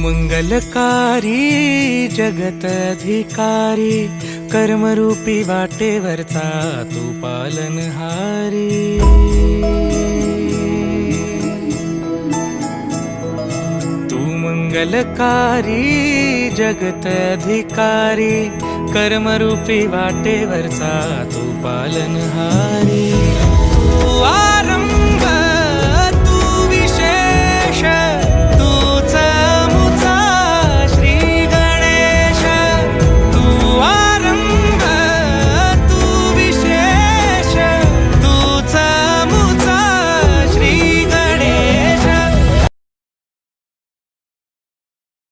मंगलकारी जगत अधिकारी, कर्मरूपी वाटेवरचा तू पालनहारी। तू मंगलकारी जगत अधिकारी, कर्मरूपी वाटेवरचा तू पालनहारी। तू